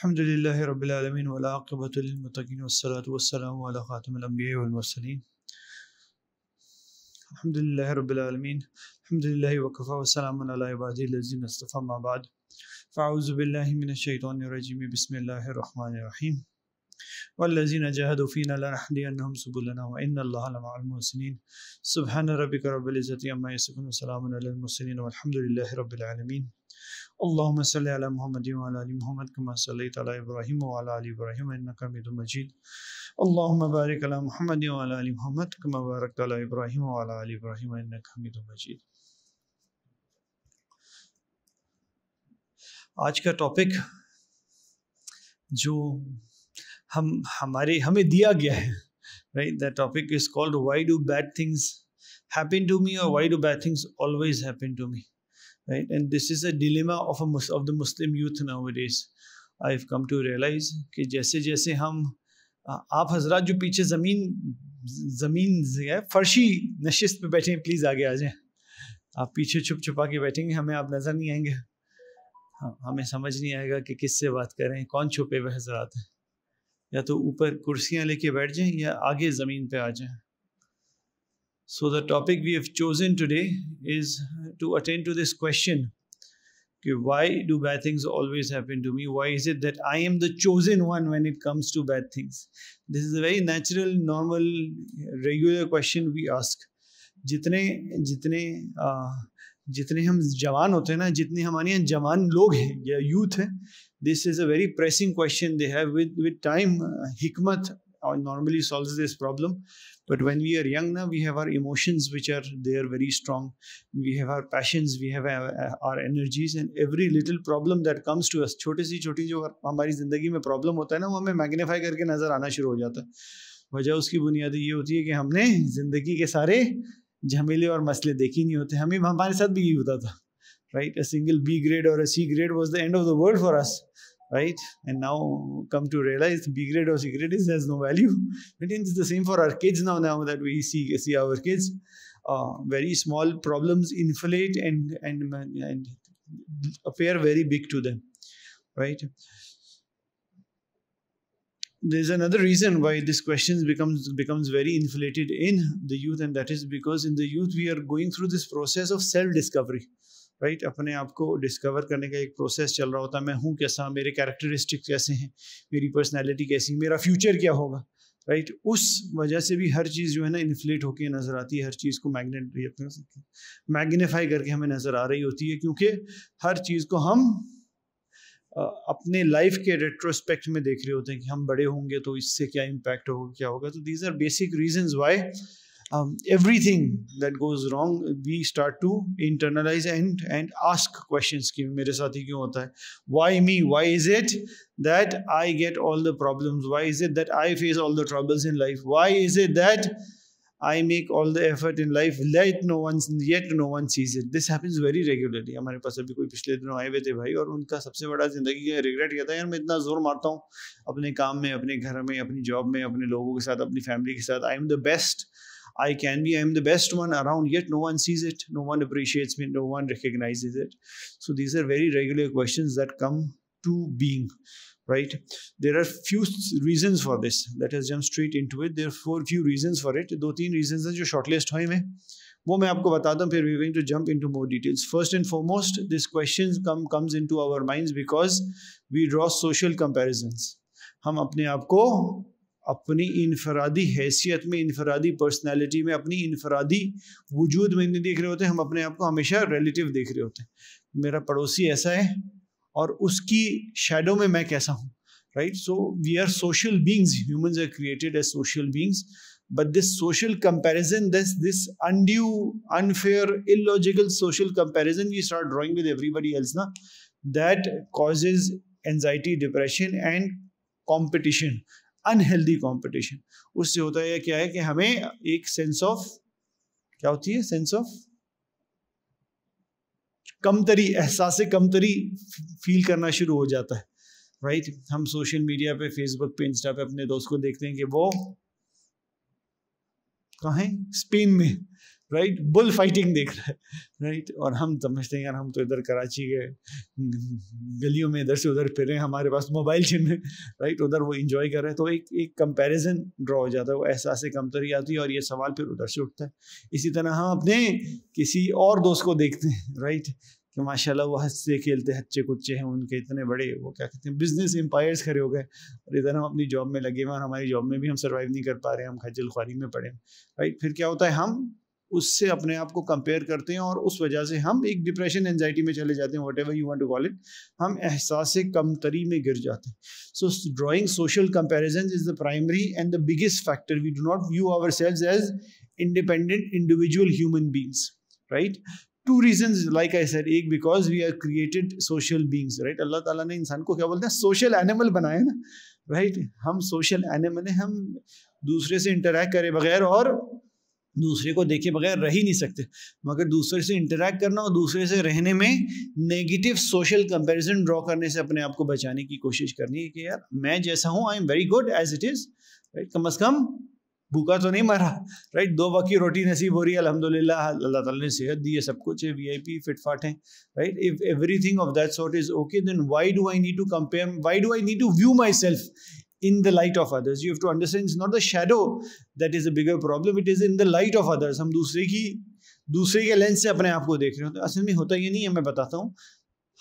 अल्हम्दुलिल्लाहि रब्बिल आलमीन वल आक़िबतु लिल मुत्तक़ीन वस्सलातु वस्सलामु अला ख़ातिमिल अंबिया वल मुरसलीन अल्हम्दुलिल्लाहि रब्बिल आलमीन अल्हम्दुलिल्लाहि व कफ़ा व सलामुन अला इबादिहिल लज़ीना इस्तफ़ा अम्मा बाद फ़अऊज़ु बिल्लाहि मिनश शैतानिर रजीम बिस्मिल्लाहिर रहमानिर रहीम वल्लज़ीना जाहदू फ़ीना लनहदियन्नहुम सुबुलना व इन्नल्लाहा लमअल मुहसिनीन सुब्हान रब्बिका रब्बिल इज़्ज़ति अम्मा यसिफ़ून व सलामुन अलल मुरसलीन वल्हम्दुलिल्लाहि रब्बिल आलमीन अल्लाहुम्मा सल्लि अला मुहम्मद व अला आलि मुहम्मद कमा सल्लैता अला इब्राहीम व अला आलि इब्राहीम इन्नका हमीदुम मजीद अल्लाहुम्मा बारिक अला मुहम्मद व अला आलि मुहम्मद कमा बारकता अला इब्राहीम व अला आलि इब्राहीम इन्नका हमीदुम मजीद। आज का टॉपिक जो हमें दिया गया है, right, the topic is called why do bad things happen to me और why do bad things always happen to me, right? And this is a dilemma of the Muslim youth nowadays. I've come to realize कि जैसे जैसे हम आप हजरात जो पीछे ज़मीन है फर्शी नशिस्त पे बैठे हैं, प्लीज़ आगे आ जाएं। आप पीछे छुप छुपा के बैठेंगे, हमें आप नज़र नहीं आएंगे, हमें समझ नहीं आएगा कि किससे बात करें, कौन छुपे हुए हजरात हैं। या तो ऊपर कुर्सियाँ लेके बैठ जाएं या आगे ज़मीन पे आ जाएं। So the topic we have chosen today is to attend to this question: why do bad things always happen to me? Why is it that I am the chosen one when it comes to bad things? This is a very natural, normal, regular question we ask. जितने हम जवान होते हैं ना, जितने हमारे यहाँ जवान लोग हैं या यूथ है, this is a very pressing question they have. With time, hikmat normally solves this problem. But when we are young now, we have our emotions which are there very strong. We have our passions, we have our energies, and every little problem that comes to us, छोटी सी जो हमारी ज़िंदगी में problem होता है ना, वो हमें मैग्नीफाई करके नज़र आना शुरू हो जाता है। वजह उसकी बुनियादी ये होती है कि हमने ज़िंदगी के सारे झमेले और मसले देखे नहीं होते। हमारे साथ भी ये होता था, right? A single B grade or a C grade was the end of the world for us. Right, and now come to realize B grade or C grade has no value. It is the same for our kids now that we see our kids. Very small problems inflate and appear very big to them. Right. There's another reason why this question becomes very inflated in the youth, and that is because in the youth we are going through this process of self-discovery. Right, अपने आप को discover करने का एक process चल रहा होता है। मैं हूँ कैसा, मेरे कैरेक्टरिस्टिक्स कैसे हैं, मेरी पर्सनैलिटी कैसी, मेरा फ्यूचर क्या होगा, राइट। उस वजह से भी हर चीज़ जो है ना इन्फ्लेट होकर नज़र आती है, हर चीज़ को मैग्नीफाई करके हमें नज़र आ रही होती है, क्योंकि हर चीज़ को हम अपने लाइफ के रेट्रोस्पेक्ट में देख रहे होते हैं कि हम बड़े होंगे तो इससे क्या इम्पैक्ट होगा, क्या होगा। तो these are basic reasons why everything that goes wrong we start to internalize and ask questions कि मेरे साथ ही क्यों होता है, why me, why is it that I get all the problems, why is it that I face all the troubles in life, why is it that I make all the effort in life yet no one sees it. This happens very regularly. हमारे पास अभी कोई पिछले दिनों आए हुए थे भाई, और उनका सबसे बड़ा जिंदगी का रिग्रेट क्या था, यार मैं इतना जोर मारता हूँ अपने काम में, अपने घर में, अपनी जॉब में, अपने लोगों के साथ, अपनी फैमिली के साथ, I am the best I can be, I am the best one around, yet no one sees it, no one appreciates me, no one recognizes it. So these are very regular questions that come to being, right? There are few reasons for this. Let us jump straight into it. There are few reasons for it. 2-3 reasons हैं जो shortlist हुए हैं, वो मैं आपको बताता हूँ, फिर we're going to jump into more details. First and foremost, this question comes into our minds because we draw social comparisons. हम अपने आप को अपनी इनफरादी हैसियत में, इनफरादी पर्सनैलिटी में, अपनी इनफरादी वजूद में नहीं देख रहे होते, हम अपने आप को हमेशा रिलेटिव देख रहे होते हैं। मेरा पड़ोसी ऐसा है और उसकी शैडो में मैं कैसा हूँ, right. So we are social beings, humans are created as social beings, but this social comparison, this undue, unfair, illogical social comparison we start drawing with everybody else ना, that causes anxiety, depression and competition, unhealthy competition. उससे होता है क्या है कि हमें एक sense of, क्या होती है, सेंस ऑफ कमतरी, एहसास कमतरी फील करना शुरू हो जाता है, राइट। हम सोशल मीडिया पे, फेसबुक पे, इंस्टा पे अपने दोस्त को देखते हैं कि वो कहाँ है, स्पेन में, राइट, बुल फाइटिंग देख रहा है, राइट, और हम समझते हैं यार हम तो इधर कराची के गलियों में इधर से उधर फिर रहे हैं, हमारे पास मोबाइल जिन में, राइट, उधर वो इंजॉय कर रहे हैं, तो एक कंपैरिजन ड्रॉ हो जाता है, वो एहसास कमतरी आती है और ये सवाल फिर उधर से उठता है। इसी तरह हम अपने किसी और दोस्त को देखते हैं, राइट, कि माशाल्लाह वो हंसते खेलते हच्चे कुच्चे हैं, उनके इतने बड़े वो क्या कहते हैं बिजनेस एम्पायर्स खड़े हो गए, और इधर हम अपनी जॉब में लगे हुए हैं और हमारी जॉब में भी हम सर्वाइव नहीं कर पा रहे हैं, हम खज्जल ख्वारी में पड़े हैं, राइट। फिर क्या होता है, हम उससे अपने आप को कंपेयर करते हैं और उस वजह से हम एक डिप्रेशन एंजाइटी में चले जाते हैं, whatever you want to call it, हम एहसास से कमतरी में गिर जाते हैं। So drawing social comparison is the primary and the biggest factor. We do not view ourselves as independent individual human beings, right. Two reasons, like I said, एक because we are created social beings, right? अल्लाह ताला ने इंसान को क्या बोलते हैं, social animal बनाया ना, राइट। हम सोशल एनिमल हैं, हम दूसरे से इंटरेक्ट करे बगैर और दूसरे को देखे बगैर रह ही नहीं सकते, मगर दूसरे से इंटरेक्ट करना और दूसरे से रहने में नेगेटिव सोशल कंपैरिजन ड्रॉ करने से अपने आप को बचाने की कोशिश करनी है कि यार मैं जैसा हूँ I am very good as it is, right, कम अज़ कम भूखा तो नहीं मरा, राइट, 2 वक्त की रोटी नसीब हो रही है अल्हम्दुलिल्लाह, अल्लाह ताला ने सेहत दी है, सब कुछ है, VIP फिट फाट है, right. If everything of that sort is okay, then why do I need to compare, why do I need to view myself in the light of others? You have to understand it's not the shadow that is a bigger problem, it is in the light of others. हम दूसरे के lens से अपने आप को देख रहे होते हैं। असल में होता ये नहीं है, मैं बताता हूँ,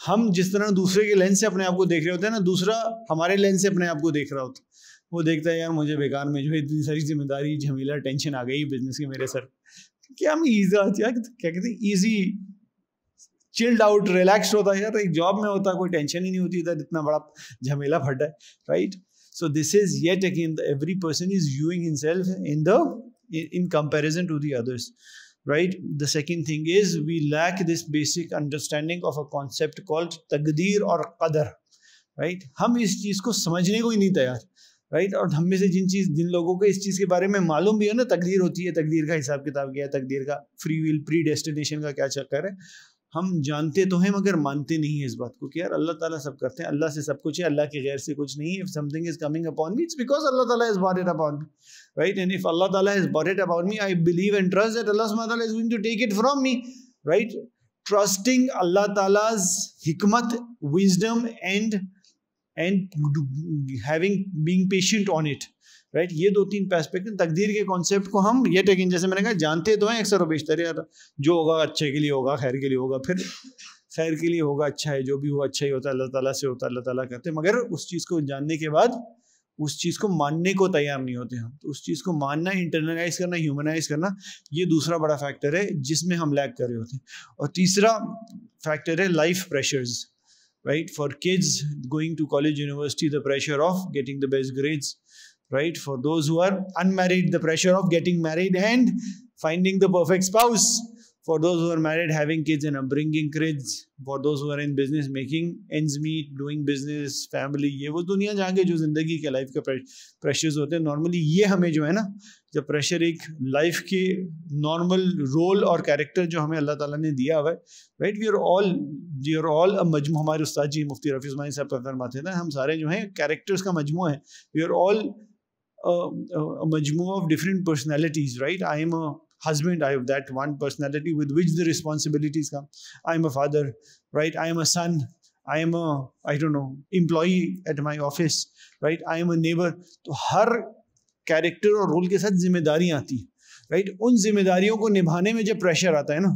हम जिस तरह दूसरे के लेंस से अपने आप को देख रहे होते हैं ना, दूसरा हमारे लेंस से अपने आप को देख रहा होता है। वो देखता है यार मुझे बेकार में जो है इतनी सारी जिम्मेदारी झमेला टेंशन आ गई बिजनेस की मेरे सर, क्या मैं क्या कहते हैं ईजी चिल्ड आउट रिलैक्स्ड होता है यार, एक जॉब में होता कोई टेंशन ही नहीं होती, इधर इतना बड़ा झमेला फटा है, right. So this is yet again every person is viewing himself in comparison to the others, right? The second thing is we lack this basic understanding of a concept called तकदीर और कदर, right? हम इस चीज़ को समझने को ही नहीं तैयार, right? और हम में से जिन लोगों को इस चीज़ के बारे में मालूम भी है ना, तकदीर होती है, तकदीर का हिसाब किताब क्या है, तकदीर का फ्री विल प्री डेस्टिनेशन का क्या चक्कर है, हम जानते तो हैं मगर मानते नहीं है इस बात को कि यार अल्लाह ताला सब करते हैं, अल्लाह से सब कुछ है, अल्लाह के गैर से कुछ नहीं है। If something is coming upon me it's because Allah ताला has bought it upon me, right, and if Allah ताला has bought it upon me I believe and trust that Allah सुब्हानहू व तआला is going to take it from me, right. Trusting Allah तालाज हिकमत, wisdom and having being patient on it, right. ये 2-3 aspect हैं तकदीर के कॉन्सेप्ट को हम ये टेकिन, जैसे मैंने कहा, जानते तो हैं अक्सर और बेशतर, यार जो होगा अच्छे के लिए होगा, खैर के लिए होगा, फिर खैर के लिए होगा, अच्छा है, जो भी हुआ अच्छा ही होता है, अल्लाह ताला से होता है, अल्लाह ताला करते हैं, मगर उस चीज़ को जानने के बाद उस चीज़ को मानने को तैयार नहीं होते हम। तो उस चीज़ को मानना, इंटरनलाइज करना, ह्यूमनाइज करना, ये दूसरा बड़ा फैक्टर है जिसमें हम लैग कर रहे होते हैं। और तीसरा फैक्टर है life pressures, right. For kids going to college university the pressure of getting the best grades, right? For those who are unmarried, the pressure of getting married and finding the perfect spouse. For those who are married, having kids and bringing kids. For those who are in business, making ends meet, doing business, family. ये वो दुनिया जहाँ के जो जिंदगी के life के pressures होते हैं, नॉर्मली ये हमें जो है ना, जब प्रेशर एक लाइफ के नॉर्मल रोल और कैरेक्टर जो हमें अल्लाह ताला ने दिया हुआ है, right, we are all a मजमू, हमारे उस्ताद जी मुफ्ती रफ़ी उस्मानी साहब फरमाते थे ना, हम सारे जो हैं कैरेक्टर्स का मजमू है, we are all a majmua of different personalities, right? I am a husband, I have that one personality with which the responsibilities come. I am a father, right? I am a son, I am a, I don't know, employee at my office, right? I am a neighbor. तो हर character और role के साथ जिम्मेदारियाँ आती हैं, right. उन जिम्मेदारियों को निभाने में जब प्रेशर आता है ना,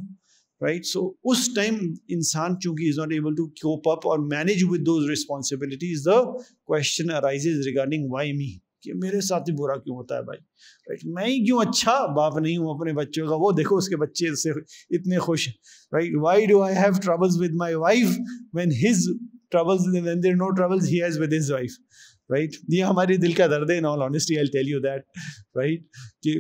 राइट, सो उस टाइम इंसान चूंकि is not able to cope up और manage with those responsibilities, the question arises regarding why me, कि मेरे साथ ही बुरा क्यों होता है भाई, राइट, मैं ही क्यों अच्छा बाप नहीं हूँ अपने बच्चों का, वो देखो उसके बच्चे से इतने खुश, right, why do I have troubles with my wife when his troubles, when there no troubles he has with his wife, right. ये हमारे दिल का दर्द है, in all honesty I will tell you that, right, कि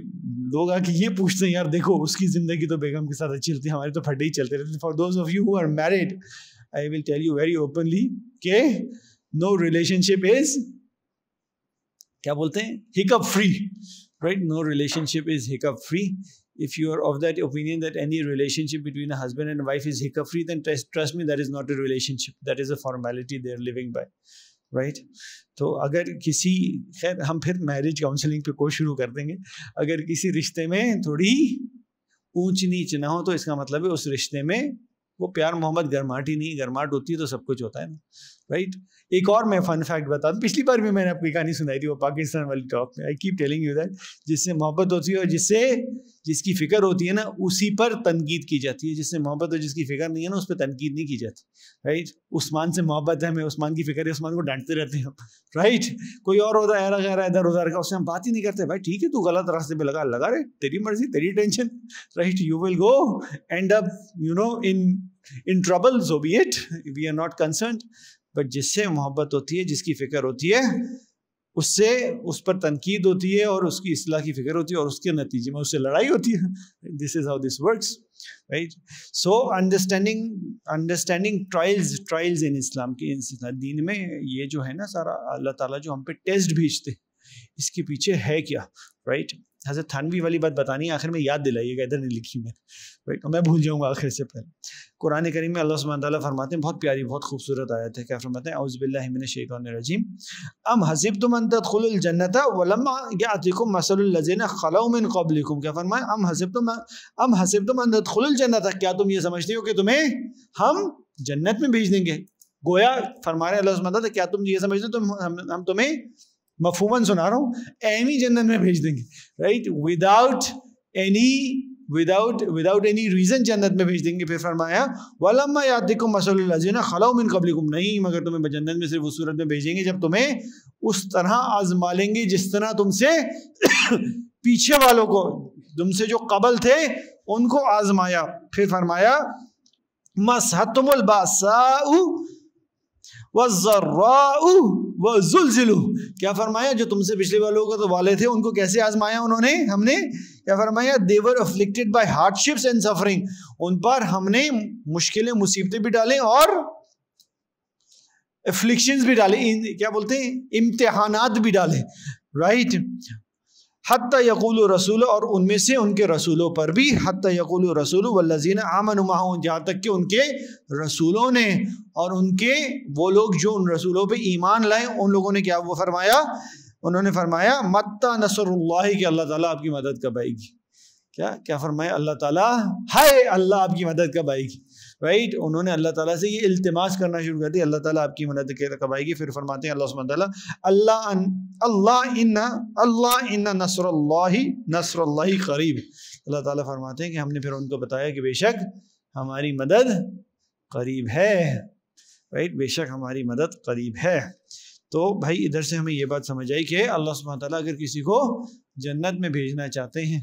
लोग आके ये पूछते हैं यार देखो उसकी जिंदगी तो बेगम के साथ अच्छी चलती है, हमारे तो फटे ही चलते रहते। For those of you who are married, I will tell you very openly कि नो रिलेशनशिप इज, क्या बोलते हैं, hiccup free, right, no relationship is hiccup free. If you are of that opinion that any relationship between a husband and wife is hiccup free, then trust me, that is not a relationship, that is a formality they are living by, right? तो अगर किसी, खैर हम फिर marriage counselling पे course शुरू कर देंगे, अगर किसी रिश्ते में थोड़ी ऊंच नीच ना हो, तो इसका मतलब है उस रिश्ते में वो प्यार मोहब्बत गर्माहट ही नहीं, गर्माहट होती है तो सब कुछ होता है ना, राइट। एक और मैं फन फैक्ट बता दूं, पिछली बार भी मैंने आपको कहानी सुनाई थी वो पाकिस्तान वाली टॉक में, I keep telling you that, जिससे मोहब्बत होती है और जिसकी फिक्र होती है ना उसी पर तनकीद की जाती है, जिससे मोहब्बत और जिसकी फिक्र नहीं है ना उस पर तनकीद नहीं की जाती, राइट। उस्मान से मोहब्बत है, हमें उस्मान की फिक्र है, उस्मान को डांटते रहते हैं, राइट। कोई और होता है गैर इधर उधर का, उससे हम बात ही नहीं करते, भाई ठीक है तू गलत रास्ते पे लगा रहे, तेरी मर्जी तेरी tension, right. You will go and up in trouble, so be it, we are not concerned, but जिससे मोहब्बत होती है, जिसकी फिक्र होती है, उससे उस पर तनकीद होती है और उसकी इस्लाह की फिक्र होती है और उसके नतीजे में उससे लड़ाई होती है। This is how this works, right. So understanding trials in Islam के दीन में ये जो है ना सारा, अल्लाह ताला जो हम पे टेस्ट भेजते, इसके पीछे है क्या, राइट। हज़रत थानवी वाली बात बतानी है, आखिर में याद दिलाइएगा, इधर नहीं लिखी मैं, राइट, मैं भूल जाऊंगा आखिर से पहले। कुरान करीम में अल्लाह सुब्हानहू व तआला फरमाते हैं, बहुत प्यारी बहुत खूबसूरत आयत है, क्या फरमाते हैं, औज़ु बिल्लाहि मिनश शैतानिर रजीम, अम हसिबतुम अन तदखुलुल जन्नता वलम्मा यातिकुम मसलुल लज़ीना खलौ मिन क़ब्लिकुम, क्या फरमाया, अम हसिबतुम अन तदखुलुल जन्नता, क्या तुम ये समझते हो कि तुम्हें हम जन्नत में भेज देंगे। गोया फरमा रहे अल्लाह सुब्हानहू व तआला, क्या तुम ये समझते हो हम तुम्हें मफहूमन सुना रहा हूँ एनी जन्नत में भेज देंगे, राइट, विदाउट एनी रीजन जन्नत में भेज देंगे। फिर फरमाया वलम्मा यातिकुम मसलुल लज़ीना खलौ मिन क़ब्लिकुम, नहीं मगर तुम्हें जन्नत में सिर्फ उस सूरत में भेजेंगे जब तुम्हें उस तरह आजमा लेंगे जिस तरह तुमसे पीछे वालों को, तुमसे जो कबल थे उनको आजमाया। फिर फरमाया मसहतुमुल बासाउ वज़र्राउ वज़ुलज़िलू, क्या फरमाया, जो तुमसे पिछले वालों को तो वाले थे उनको कैसे आजमाया हमने, क्या फरमाया, they were afflicted by hardships and suffering, उन पर हमने मुश्किलें मुसीबतें भी डालें और एफ्लिक्शंस भी डाले, क्या बोलते हैं, इम्तिहानात भी डाले, राइट। हत्ता यक़ूलु रसूल, और उनमें से उनके रसूलों पर भी, हत्ता यक़ूलु रसूल वल्लज़ीना आमनु मअहु, जहाँ तक कि उनके रसूलों ने और उनके वो लोग जो उन रसूलों पे ईमान लाए उन लोगों ने क्या वो फरमाया, उन्होंने फरमाया मत्ता नसरुल्लाह, कि अल्लाह ताला आपकी मदद कब आएगी, क्या फरमाया, अल्लाह ताला, हाय अल्लाह आपकी मदद कब आएगी, राइट। उन्होंने अल्लाह ताला से ये इल्तिमास करना शुरू कर दिया, अल्लाह ताला आपकी मदद कब आएगी। फिर फरमाते हैं अल्लाह सुब्हानहू व तआला, अल्लाह इन्ना नस्रुल्लाहि करीब, अल्लाह ताला फरमाते हैं कि हमने फिर उनको बताया कि बेशक हमारी मदद करीब है, राइट, बेशक हमारी मदद करीब है। तो भाई इधर से हमें ये बात समझ आई कि अल्लाह सुब्हानहू व तआला अगर किसी को जन्नत में भेजना चाहते हैं,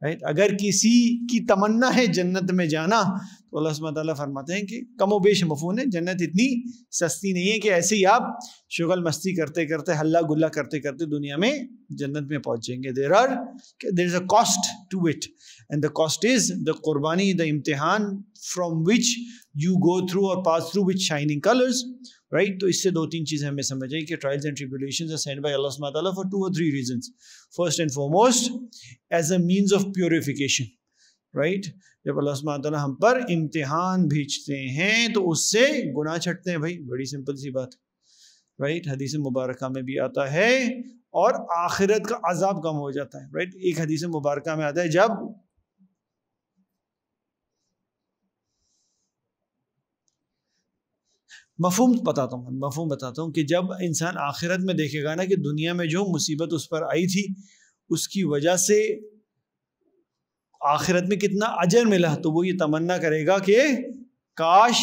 राइट, अगर किसी की तमन्ना है जन्नत में जाना, तो अल्लाह सुब्हानहू व तआला फरमाते हैं कि कमो बेश मफ़ून है, जन्नत इतनी सस्ती नहीं है कि ऐसे ही आप शुगल मस्ती करते करते हल्ला गुल्ला करते करते दुनिया में जन्नत में पहुँचेंगे। There is a cost to it, and the cost is the कुर्बानी, द इम्तिहान from which you go through और pass through which shining colours, right. तो इससे दो तीन चीज़ें हमें समझ आई कि trials and tribulations are sent by Allah सुब्हानहू व तआला for 2 or 3 reasons. First and foremost as a means of purification, right. जब अल्लाह सुब्हानहू व तआला हम पर इम्तिहान भेजते हैं तो उससे गुनाह छटते हैं, भाई बड़ी सिंपल सी बात, राइट। हदीस मुबारक में भी आता है और आखिरत का अजाब कम हो जाता है, राइट। एक हदीस मुबारक में आता है, जब मफहूम बताता हूँ कि जब इंसान आखिरत में देखेगा ना कि दुनिया में जो मुसीबत उस पर आई थी उसकी वजह से आखिरत में कितना अजर मिला, तो वो ये तमन्ना करेगा कि काश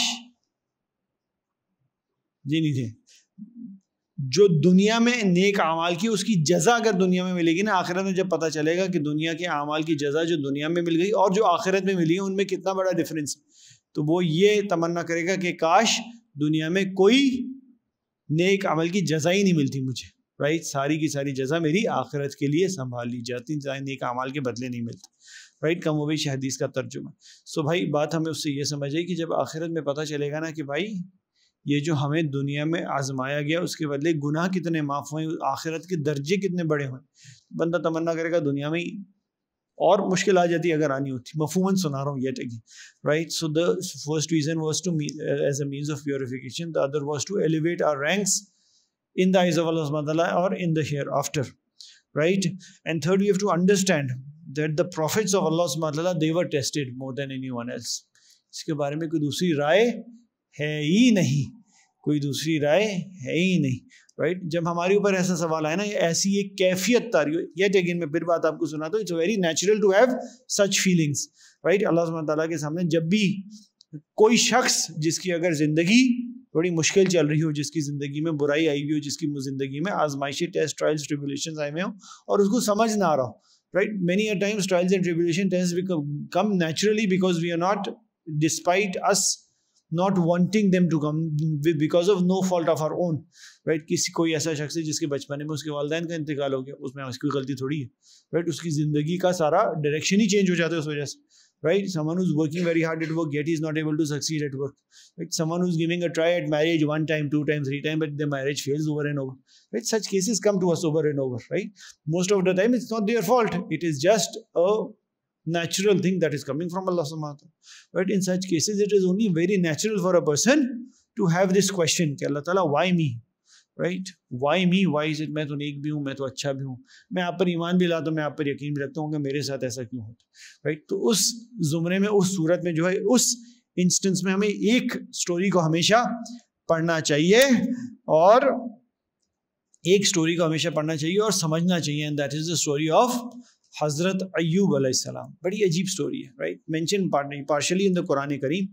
ये नहीं थे, जो दुनिया में नेक आमाल की उसकी जजा अगर दुनिया में मिलेगी ना, आखिरत में जब पता चलेगा कि दुनिया के आमाल की जजा जो दुनिया में मिल गई और जो आखिरत में मिली है उनमें कितना बड़ा डिफरेंस, तो वो ये तमन्ना करेगा कि काश दुनिया में कोई नेक अमल की जजा ही नहीं मिलती मुझे, राइट। सारी की सारी जजा मेरी आखिरत के लिए संभाल ली जाती, नेक अमाल के बदले नहीं मिलते, राइट। कमोबेश हदीस का तर्जुमा। सो भाई बात हमें उससे ये समझ आई कि जब आखिरत में पता चलेगा ना कि भाई ये जो हमें दुनिया में आजमाया गया उसके बदले गुनाह कितने माफ़ हुए, आखिरत के दर्जे कितने बड़े हुए, बंदा तमन्ना करेगा दुनिया में ही और मुश्किल आ जाती अगर आनी होती। मफहूमन सुना रहा हूँ yet again, right. So the first reason was to as a means of purification, the other was to elevate our ranks in the eyes of Allah सुब्हानहू व तआला और in the hereafter, right. And third, you have to understand that the prophets of Allah subhanahu wa ta'ala, they were tested more than anyone else. इसके बारे में कोई दूसरी राय है ही नहीं, कोई दूसरी राय है ही नहीं, राइट। जब हमारे ऊपर ऐसा सवाल आए ना, ऐसी एक कैफियत तारी, येट अगेन मैं फिर बात आपको सुनाता हूँ, it's very natural to have such feelings, right. Allah सुब्हानहू व तआला के सामने जब भी कोई शख्स जिसकी अगर जिंदगी थोड़ी मुश्किल चल रही हो, जिसकी जिंदगी में बुराई आई हुई हो, जिसकी जिंदगी में आजमाइशी टेस्ट ट्रायल्स ट्रिब्यूलेशंस आए हुए हो और उसको समझ ना आ रहा हो, right. Many a times trials and tribulation test come naturally because we are not, despite us not wanting them to come because of no fault of our own, right। किसी कोई ऐसा शख्स है जिसके बचपन में उसके वालिदैन का इंतकाल हो गया, उसमें उसकी गलती थोड़ी है, राइट। उसकी ज़िंदगी का सारा डायरेक्शन ही चेंज हो जाता है उस वजह से, right। Someone who's working very hard at work yet he's not able to succeed at work, right। Someone who's giving a try at marriage 1 time, 2 times, 3 times, but the marriage fails over and over, right। Such cases come to us over and over, right। Most of the time it's not their fault, it is just a natural thing that is coming from Allah subhanahu wa ta'ala, but in such cases it is only very natural for a person to have this question कि Allah Ta'ala, why me, right, why me, why is it, मैं तो नेक भी हूँ, मैं तो अच्छा भी हूँ, मैं आप पर ईमान भी लाता हूँ, मैं आप पर यकीन भी रखता हूँ कि मेरे साथ ऐसा क्यों होता है, राइट। तो उस जुमरे में, उस सूरत में जो है, उस इंस्टेंस में हमें एक स्टोरी को हमेशा पढ़ना चाहिए, और एक स्टोरी को हमेशा पढ़ना चाहिए और समझना चाहिए, and that is the story of हजरत अय्यूब अलैहिस्सलाम। बड़ी अजीब स्टोरी है, right. Mention partially in the Quran Kareem,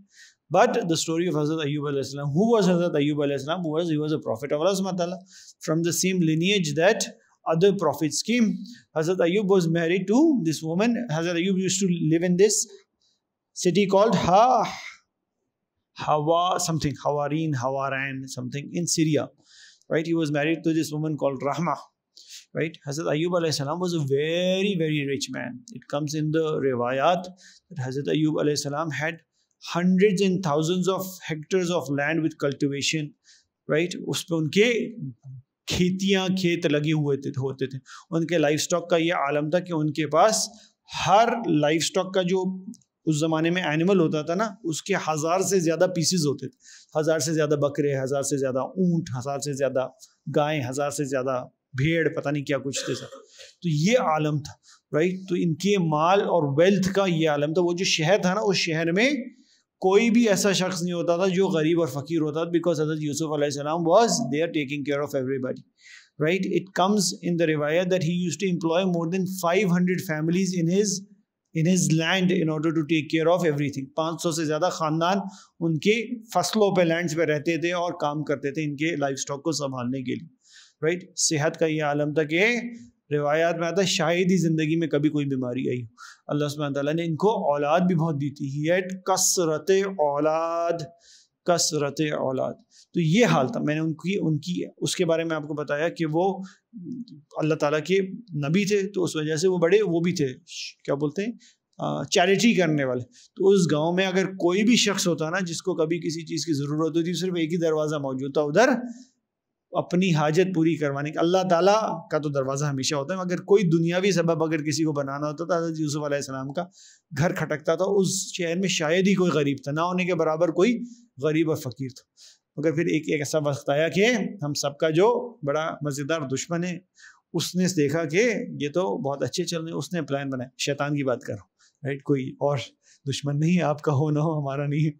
but the story of Hazrat Ayyub अलैहिस्सलाम. Who was Hazrat Ayyub अलैहिस्सलाम? He was a prophet of Allah subhanahu wa ta'ala, from the same lineage that other prophets came. Hazrat Ayyub was married to this woman. Hazrat Ayyub used to live in this city called Hawaran something in Syria, right. He was married to this woman called Rahma, right. Hazrat Ayyub alayhi salam was a very, very rich man. It comes in the riwayat that Hazrat Ayyub alayhi salam had hundreds and thousands of hectares of land with cultivation, right. उस पे उनके खेत लगे हुए होते थे। उनके life stock का ये आलम था कि उनके पास हर लाइफ स्टॉक का जो उस ज़माने में एनिमल होता था ना, उसके 1000 से ज़्यादा पीसेस होते थे। 1000 से ज़्यादा बकरे, 1000 से ज़्यादा ऊँट, 1000 से ज़्यादा गायें, 1000 से ज़्यादा भेड़, पता नहीं क्या कुछ थे सर। तो ये आलम था, राइट। तो इनके माल और वेल्थ का ये आलम था। वो जो शहर था ना, उस शहर में कोई भी ऐसा शख्स नहीं होता था जो गरीब और फ़कीर होता था, बिकॉज हज़रत यूसुफ अलैहिस्सलाम was there taking care of everybody, right. It comes in the रिवायत that he used to employ more than 500 families in his land in order to take care of everything. 500 से ज़्यादा ख़ानदान उनके फसलों पे, लैंड्स पे रहते थे और काम करते थे इनके लाइफ स्टॉक को संभालने के लिए, राइट। सेहत का ये आलम था कि रिवायात में आता है शायद ही ज़िंदगी में कभी कोई बीमारी आई। अल्लाह सुब्हानहू व तआला ने इनको औलाद भी बहुत दी थी। ही हैड कसरत औलाद। तो ये हाल था। मैंने उनकी उसके बारे में आपको बताया कि वो अल्लाह ताला के नबी थे, तो उस वजह से वो बड़े वो भी थे, क्या बोलते हैं, चैरिटी करने वाले। तो उस गांव में अगर कोई भी शख्स होता ना जिसको कभी किसी चीज़ की ज़रूरत होती, सिर्फ एक ही दरवाज़ा मौजूद था उधर अपनी हाजत पूरी करवाने का। अल्लाह ताला का तो दरवाज़ा हमेशा होता है, मगर कोई दुनियावी सबब अगर किसी को बनाना होता था, हज़रत यूसुफ अलैहिस्सलाम का घर खटकता था। उस शहर में शायद ही कोई गरीब था, ना होने के बराबर कोई गरीब और फ़कीर था। मगर फिर एक ऐसा वक्त आया कि हम सबका जो बड़ा मज़ेदार दुश्मन है, उसने देखा कि ये तो बहुत अच्छे चल रहे, उसने प्लान बनाया। शैतान की बात करो, राइट। कोई और दुश्मन नहीं है, आपका हो ना हो, हमारा नहीं है,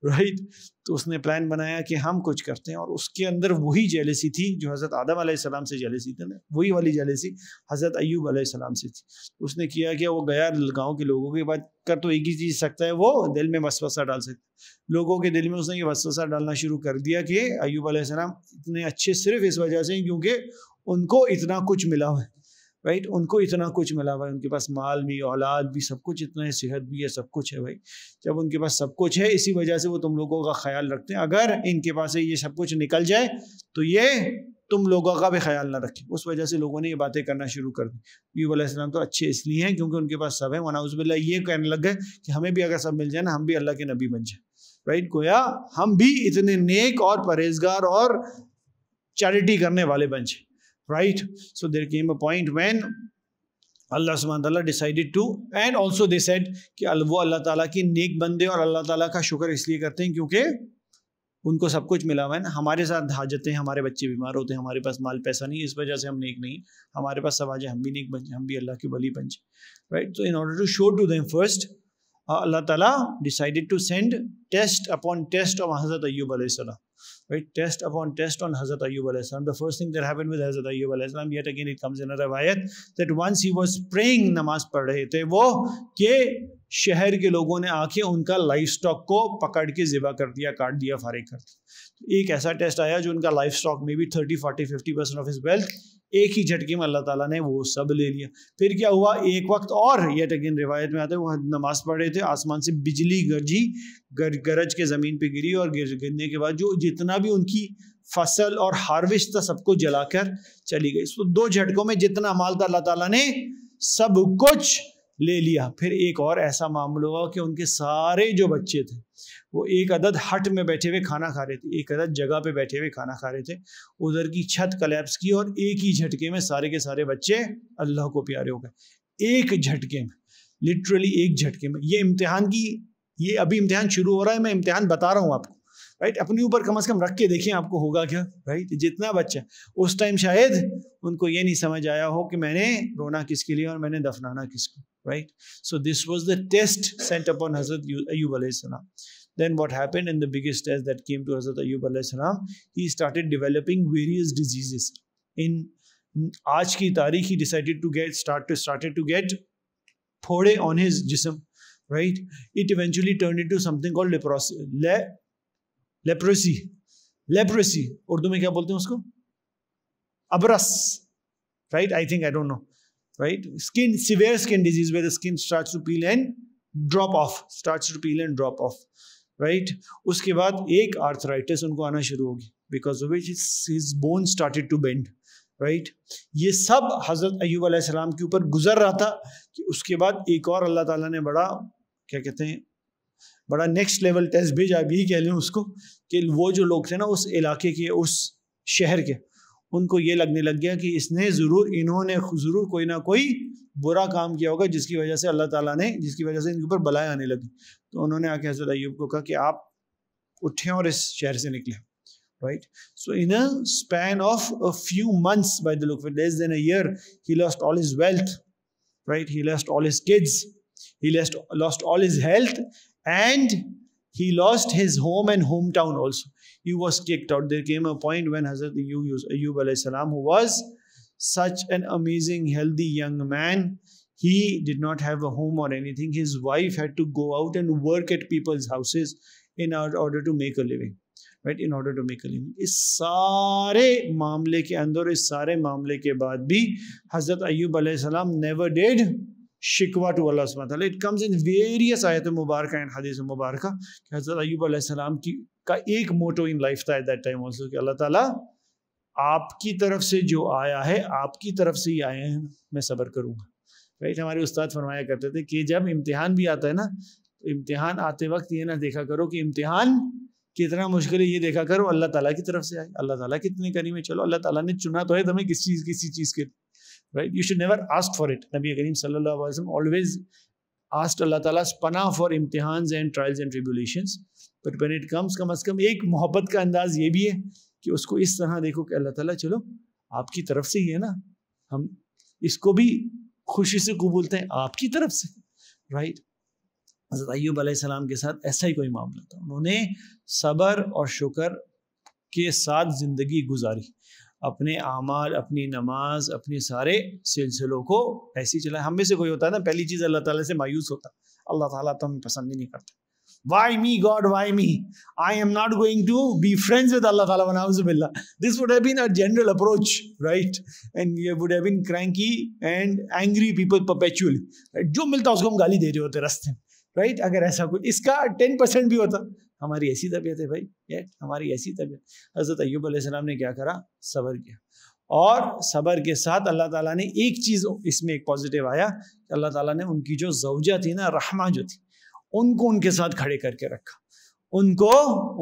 राइट। तो उसने प्लान बनाया कि हम कुछ करते हैं, और उसके अंदर वही जेलसी थी जो हज़रत आदम अलैहिस्सलाम से जेलसी थी ना, वही वाली जेलसी हज़रत अय्यूब अलैहिस्सलाम से थी। उसने किया कि वो गया गांव के लोगों के बाद कर, तो एक ही चीज़ सकता है, वो दिल में वसवसा डाल सकता। लोगों के दिल में उसने ये वसवसा डालना शुरू कर दिया कि अय्यूब अलैहिस्सलाम इतने अच्छे सिर्फ इस वजह से क्योंकि उनको इतना कुछ मिला हुआ है, राइट। उनको इतना कुछ मिला हुआ है, उनके पास माल भी, औलाद भी, सब कुछ इतना है, सेहत भी है, सब कुछ है भाई। जब उनके पास सब कुछ है, इसी वजह से वो तुम लोगों का ख्याल रखते हैं। अगर इनके पास से ये सब कुछ निकल जाए तो ये तुम लोगों का भी ख्याल ना रखें। उस वजह से लोगों ने ये बातें करना शुरू कर दी। अय्यूब अलैहिस्सलाम तो अच्छे इसलिए हैं क्योंकि उनके पास सब है। वनाउज़ुबिल्लाह ये कहने लग गए कि हमें भी अगर सब मिल जाए ना, हम भी अल्लाह के नबी बन जाए, राइट। गोया हम भी इतने नेक और परहेजगार और चैरिटी करने वाले बन जाए, right? So there came a point when Allah subhanahu wa ta'ala decided to, and also they said कि वो अल्लाह ताला के नेक बंदे और अल्लाह ताला का शुक्र इसलिए करते हैं क्योंकि उनको सब कुछ मिला हुआ है ना, हमारे साथ हाजतें, हमारे बच्चे बीमार होते हैं, हमारे पास माल पैसा नहीं, इस वजह से हम नेक नहीं, हमारे पास सब आ जाए हम भी नेक बन जाए, हम भी अल्लाह के वली बन जाए, राइट। तो in order to show to them first, Allah Ta'ala decided to send test upon test of Hazrat Ayyub alayhi salam, right? Test upon test on Hazrat Ayyub alayhi salam. The first thing that happened with Hazrat Ayyub alayhi salam, yet again it comes in a riwayat that once he was praying, नमाज पढ़ रहे थे वो, कि शहर के लोगों ने आके उनका लाइफ स्टॉक को पकड़ के ज़िबा कर दिया, काट दिया, फारिग कर दिया। एक ऐसा टेस्ट आया जो उनका लाइफ स्टॉक में भी 30, 40, 50% ऑफ हिज वेल्थ एक ही झटके में अल्लाह ताला ने वो सब ले लिया। फिर क्या हुआ, एक वक्त और येट अगेन रिवायत में आता है, वो नमाज पढ़ रहे थे, आसमान से बिजली गरजी, गरज के ज़मीन पे गिरी, और गिरने के बाद जो जितना भी उनकी फसल और हार्वेस्ट था सबको जलाकर चली गई। तो 2 झटकों में जितना माल था अल्लाह ताला ने सब कुछ ले लिया। फिर एक और ऐसा मामला हुआ कि उनके सारे जो बच्चे थे वो एक अदद हट में बैठे हुए खाना खा रहे थे, एक अदद जगह पे बैठे हुए खाना खा रहे थे, उधर की छत कलेप्स की और एक ही झटके में सारे के सारे बच्चे अल्लाह को प्यारे हो गए। एक झटके में, लिटरली एक झटके में। ये इम्तिहान की, ये अभी इम्तिहान शुरू हो रहा है, मैं इम्तिहान बता रहा हूँ आपको, राइट। अपने ऊपर कम से कम रख के देखें आपको होगा क्या, राइट। जितना बच्चा उस टाइम शायद उनको ये नहीं समझ आया हो कि मैंने रोना किसके लिए और मैंने दफनाना किसको, right. So this was the test sent upon हजरत अय्यूब अलैहि सलाम। Then what happened in the biggest test that came to Hazrat Ayyub alayhi salam, he started developing various diseases. In आज की तारीख, he decided to started to get फोड़े on his jism, right? It eventually turned into something called leprosy. Urdu में क्या बोलते हैं उसको? अबरस, right? I think, I don't know, right? Severe skin disease where the skin starts to peel and drop off. Right उसके बाद एक arthritis उनको आना शुरू होगी, because of which his bone started to bend, right. ये सब हजरत अय्यूब अलैहि सलाम के ऊपर गुजर रहा था कि उसके बाद एक और अल्लाह ताला ने बड़ा, क्या कहते हैं, बड़ा नेक्स्ट लेवल टेस्ट भेजा, आप यही कह लें उसको, कि वो जो लोग थे ना उस इलाके के, उस शहर के, उनको ये लगने लग गया कि इन्होंने ज़रूर कोई ना कोई बुरा काम किया होगा जिसकी वजह से अल्लाह ताला ने, जिसकी वजह से इनके ऊपर बलाएं आने लगी। तो उन्होंने आके हज़रत अय्यूब को कहा कि आप उठें और इस शहर से निकलें, right. So in a span of a few months, by the look, less than a year, he lost all his wealth, right, he lost all his kids, he lost all his health, and he lost his home and hometown also. He was kicked out. There came a point when Hazrat Ayyub alayhi salam, who was such an amazing healthy young man, he did not have a home or anything. His wife had to go out and work at people's houses in order to make a living, right, in order to make a living. इस सारे मामले के अंदर, इस सारे मामले के बाद भी Hazrat Ayyub alayhi salam never did शिकवा टू अल्लाह सुब्हानहू व तआला. इट कम्स इन वेरियस आयत मुबारक एंड हदीस मुबारक कि हज़रत अय्यूब अलैहिस्सलाम की का एक मोटो इन लाइफ था एट दैट टाइम आल्सो कि अल्लाह ताला आपकी तरफ से जो आया है, आपकी तरफ से ही आए हैं, मैं सब्र करूँगा, राइट. हमारे उस्ताद फरमाया करते थे कि जब इम्तिहान भी आता है ना, तो इम्तिहान आते वक्त ये ना देखा करो कि इम्तिहान कितना मुश्किल है, ये देखा करो अल्लाह ताला की तरफ से आए, अल्लाह ताला कितनी करीम है. चलो अल्लाह ताला ने चुना तो है तुम्हें किसी चीज़ के, right? You should never ask for it. Nabi Kareem sallallahu alaihi wasallam always asked Allah Ta'ala's pana for imtihans and trials and tribulations. But when it comes, कम से कम एक मोहब्बत का अंदाज ये भी है कि उसको इस तरह देखो कि अल्लाह ताला चलो आपकी तरफ से ही है ना, हम इसको भी खुशी से कबूलते हैं आपकी तरफ से, राइट. हज़रत अय्यूब अलैहिस्सलाम के साथ ऐसा ही कोई मामला था. उन्होंने सब्र और शुक्र के साथ ज़िंदगी गुजारी, अपने आमाल, अपनी नमाज, अपने सारे सिलसिलों को ऐसे ही चला. हम में से कोई होता है ना, पहली चीज़ अल्लाह ताला से मायूस होता, अल्लाह ताला तो हमें पसंद ही नहीं करता. Why me, God? Why me? I am not going to be friends with Allah Ta'ala. Na'uzubillah. This would have been a general approach, right? And you would have been cranky and angry people perpetually. Right? जो मिलता उसको हम गाली दे रहे होते रास्ते में, right? अगर ऐसा कुछ इसका 10% भी होता, हमारी ऐसी तबीयत है भाई, हमारी ऐसी तबीयत. हज़रत अय्यूब अलैहिस्सलाम ने क्या करा? सब्र किया. और सब्र के साथ अल्लाह ताला ने एक चीज़ इसमें एक पॉजिटिव आया कि अल्लाह ताला ने उनकी जो ज़ौजा थी ना, रहमा जो थी, उनको उनके साथ खड़े करके रखा, उनको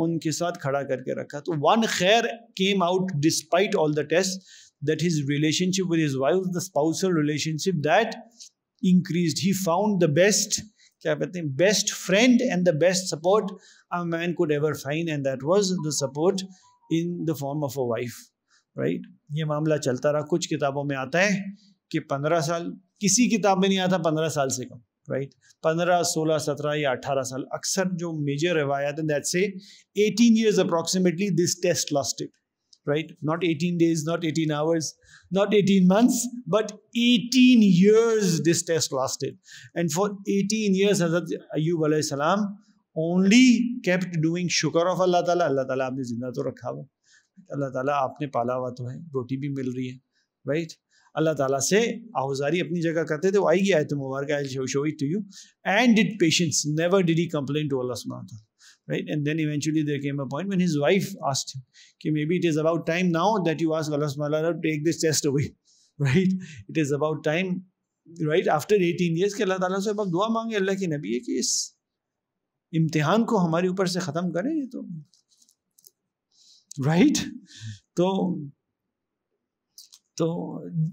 उनके साथ खड़ा करके रखा. तो वन खैर came out despite all the test, that his relationship with his wife, the spousal relationship that increased. He found the best, क्या कहते हैं, best friend and the best support a man could ever find, and that was the support in the form of a wife, right? ये मामला चलता रहा. कुछ किताबों में आता है कि 15 साल, किसी किताब में नहीं आता 15 साल से कम, राइट? 15, 16, 17 या 18 साल. अक्सर जो मेजर रिवायत है दैट से 18 years approximately this test lasted, right? Not 18 days, not 18 hours, not 18 months, but 18 years this test lasted. And for 18 years Hazrat Ayyub alayhi salam only kept doing shukr of Allah Ta'ala. Allah Ta'ala आपने जिंदा तो रखा हुआ, Allah Ta'ala आपने पाला हुआ तो है, रोटी भी मिल रही है, right? अल्लाह ताला से आहुजारी अपनी जगह करते थे, वो आएगी आयत मुबारक, आई show it to you, and did patience, never did he complain to Allah subhanahu wa ta'ala, right? And then eventually there came a point when his wife asked him, okay, maybe it is about time now that you ask Allah subhanahu wa ta'ala to take this test away, right? It is about time, right? After 18 years कि अल्लाह ताला से अब दुआ मांगे अल्लाह के नबी है कि इस इम्तिहान को हमारे ऊपर से ख़त्म करें, ये तो right? So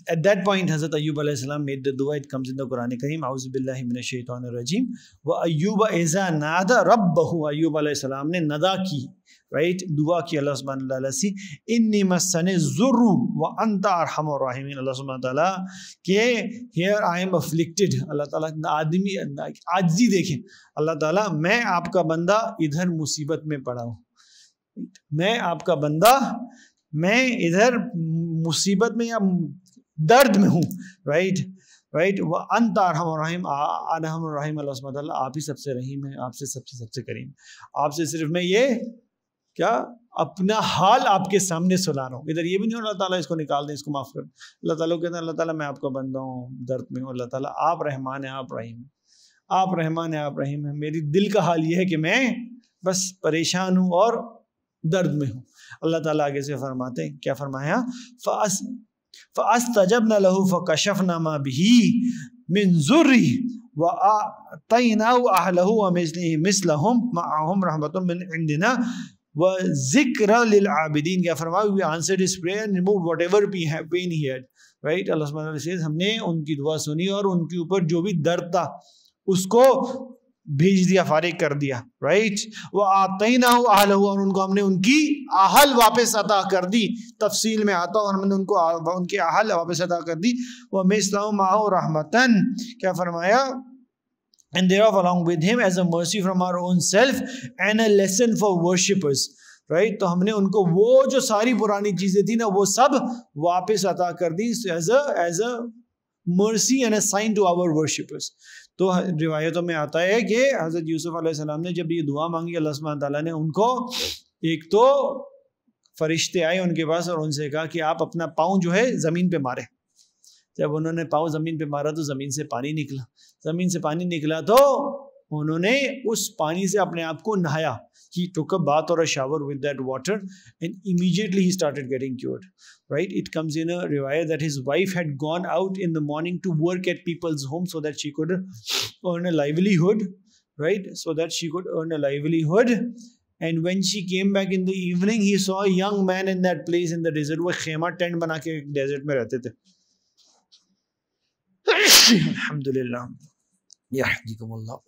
at that point Hazrat Ayyub alayhi salam made the dua. It comes in the Quran Kareem, A'udhu billahi minash shaitanir rajim, wa ayyuba iza nada rabbahu. Ayyub alayhi salam ne nada ki, right? Dua ki Allah subhanahu wa ta'ala si, inni massani zurru wa anta arhamur rahimin. Allah subhanahu wa ta'ala ke here I am afflicted. Allah ta'ala आदमी आजी देखें, Allah ta'ala मैं आपका बंदा इधर मुसीबत में पड़ा हूँ, मैं आपका बंदा, मैं इधर मुसीबत में या दर्द में हूँ, राइट? वह अंत अरहमुर रहीम, अरहमुर रहीम अल्लाह सुब्हानहू व तआला आप ही सबसे रहीम है, आपसे सबसे करीम. आपसे सिर्फ मैं ये क्या अपना हाल आपके सामने सुना रहा हूँ. इधर ये भी नहीं अल्लाह ताला इसको निकाल दें, इसको माफ़ कर. अल्लाह ताला कहते हैं अल्लाह ताला मैं आपका बंदा हूँ, दर्द में हूँ. अल्लाह ताला आप रहमान है, आप रहीम है, आप रहमान है, आप रहीम है. मेरी दिल का हाल ये है कि मैं बस परेशान हूँ और दर्द में हूँ. अल्लाह ताला आगे से फरमाते हैं, क्या फरमाया? फ़अस्तजबना लहू फ़कशफ़ना मा बिही मिन ज़ुर्री व आतैनाहु अहलहु व मिस्लहुम मअहुम रहमतुम मिन इंदिना व ज़िक्रा लिल आबिदीन. क्या फरमाया? We answered his prayer and removed whatever pain he had, right? Allah सुब्हानहू व तआला सेज़ हमने उनकी दुआ सुनी और उनके ऊपर जो भी दर्द था उसको भेज दिया, फारिग कर दिया, राइट? वह आतैनाहु अहलहु, और उनको हमने उनकी आहल वापस अता कर दी. तफसील में आता और हमने उनको उनके आहल वापस अता कर दी. वह मिस्लहुम मअहु रहमतन, क्या फरमाया? and thereof along with him as a mercy from our own self and a lesson for worshippers, right? तो हमने उनको वो जो सारी पुरानी चीजें थी ना वो सब वापस अता कर दी as a mercy and a sign to our worshippers. तो रिवायतों में आता है कि हज़रत यूसुफ अलैहिस्सलाम ने जब ये दुआ मांगी अल्लाह सुब्हानहू व तआला ने उनको, एक तो फरिश्ते आए उनके पास और उनसे कहा कि आप अपना पाँव जो है ज़मीन पे मारे. जब उन्होंने पाँव ज़मीन पे मारा तो ज़मीन से पानी निकला. ज़मीन से पानी निकला तो उन्होंने उस पानी से अपने आप को नहाया. He took a bath or a shower with that water and immediately he started getting cured, right? It comes in a riwayah that his wife had gone out in the morning to work at people's homes so that she could earn a livelihood, right? So that she could earn a livelihood. And when she came back in the evening, he saw a young man in that place in the desert. वो खेमा tent बना के desert में रहते थे. अल्हम्दुलिल्लाह.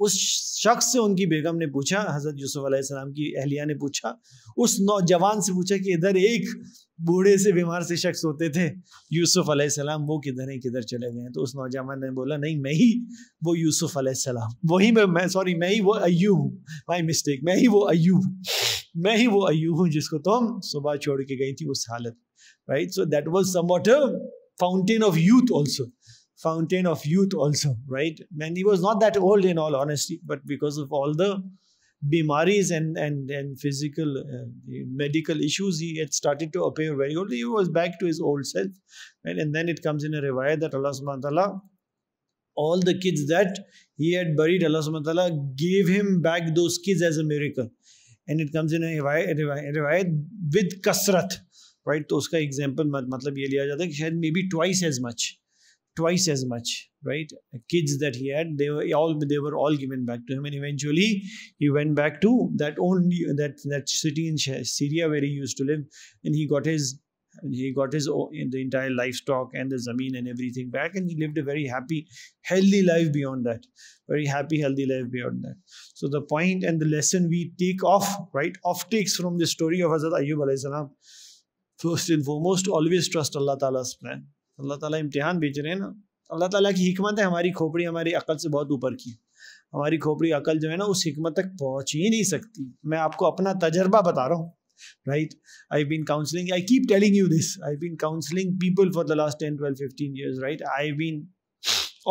उस शख्स से उनकी बेगम ने पूछा, हज़रत यूसुफ अलैहिस्सलाम की अहलिया ने पूछा, उस नौजवान से पूछा कि इधर एक बूढ़े से बीमार से शख्स होते थे यूसुफ अलैहिस्सलाम, वो किधर हैं, किधर चले गए हैं? तो उस नौजवान ने बोला नहीं मैं ही वो यूसुफ अलैहिस्सलाम, वही मैं ही वो अय्यूब हूँ, माय मिस्टेक, मैं ही वो अय्यूब हूँ जिसको तुम सुबह छोड़ के गई थी उस हालत, right? So that was somewhat a fountain of youth also, right? And he was not that old in all honesty, but because of all the bimaris and physical medical issues, he had started to appear very old. He was back to his old self, right? And then it comes in a riwayah that Allah subhanahu wa ta'ala, all the kids that he had buried, Allah subhanahu wa ta'ala gave him back those kids as a miracle. And it comes in a riwayah with kasrat, right? तो उसका example मतलब ये लिया जाता है कि शायद maybe twice as much, right? Kids that he had, they were all given back to him, and eventually he went back to that city in Syria where he used to live, and he got his He got his the entire livestock and the zameen and everything back, and he lived a very happy, healthy life beyond that. Very happy, healthy life beyond that. So the point and the lesson we take off, right, off takes from the story of Hazrat Ayyub alayhi salam. First and foremost, always trust Allah Ta'ala's plan. Allah Ta'ala इम्तिहान भेज रहे हैं ना. Allah Ta'ala की हिकमत है, हमारी खोपड़ी हमारी अकल से बहुत ऊपर की. हमारी खोपड़ी अकल जो है ना उस हिकमत तक पहुंच ही नहीं सकती. मैं आपको अपना तजर्बा बता रहा हूँ. Right, I've been counseling, I keep telling you this, I've been counseling people for the last 10, 12, 15 years, right? I've been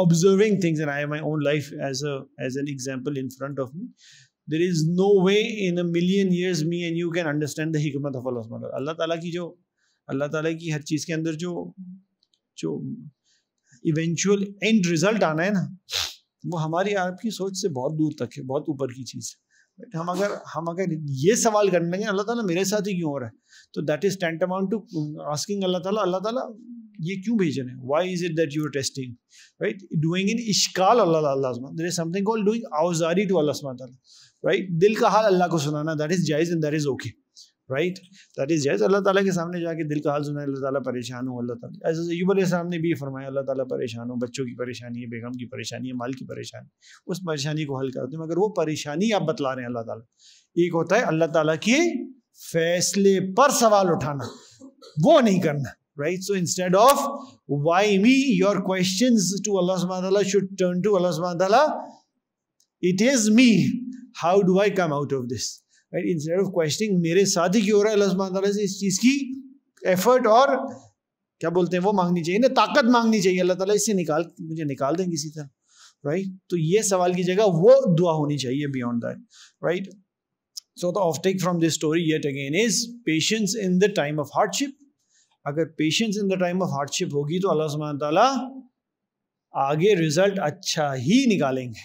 observing things, and I have my own life as an example in front of me. There is no way in a million years me and you can understand the hikmat of Allah subhanahu wa ta'ala. Allah Ta'ala की हर चीज़ के अंदर जो eventual end result आना है ना, वो हमारी आपकी सोच से बहुत दूर तक है, बहुत ऊपर की चीज़ है. हम अगर ये सवाल करने लगे अल्लाह ताला मेरे साथ ही क्यों हो रहा है, तो that is tantamount to asking Allah ताला ये क्यों भेज रहे हैं, why is it that you are testing, right? Doing in इश्काल Allah, there is something called doing औजारी टू अल्लाह सुब्हानहू व तआला, राइट? दिल का हाल अल्लाह को सुनाना, दैट इज जायज़ and that is okay, right? That is जायज़. अल्लाह ताला के सामने जाके दिल का हाल सुनाए, अल्लाह ताला परेशान हो, अल्लाह ताला ऐसे अय्यूब अलैहिस्सलाम ने भी फरमाया अल्लाह ताला परेशान हो, बच्चों की परेशानी है, बेगम की परेशानी है, माल की परेशानी, उस परेशानी को हल करते हैं. मगर वो परेशानी आप बतला रहे हैं अल्लाह ताला, एक होता है अल्लाह ताला के फैसले पर सवाल उठाना, वो नहीं करना, right? So instead of why me, your questions to Allah subhanahu wa ta'ala should turn to Allah subhanahu wa ta'ala. It is me, how do I come out of this, right? Instead of questioning मेरे साथ ही क्यों हो रहा है, Allah subhanahu wa ta'ala से इस चीज़ की effort और क्या बोलते हैं वो मांगनी चाहिए ना, ताकत मांगनी चाहिए. अल्लाह ताला इससे मुझे निकाल दें किसी तरह, राइट? तो ये सवाल की जगह वो दुआ होनी चाहिए beyond that, right? So the offtake from this story yet again is patience in the time of hardship. अगर patience in the time of hardship होगी तो अल्लाह सुब्हानहू व तआला आगे रिजल्ट अच्छा ही निकालेंगे.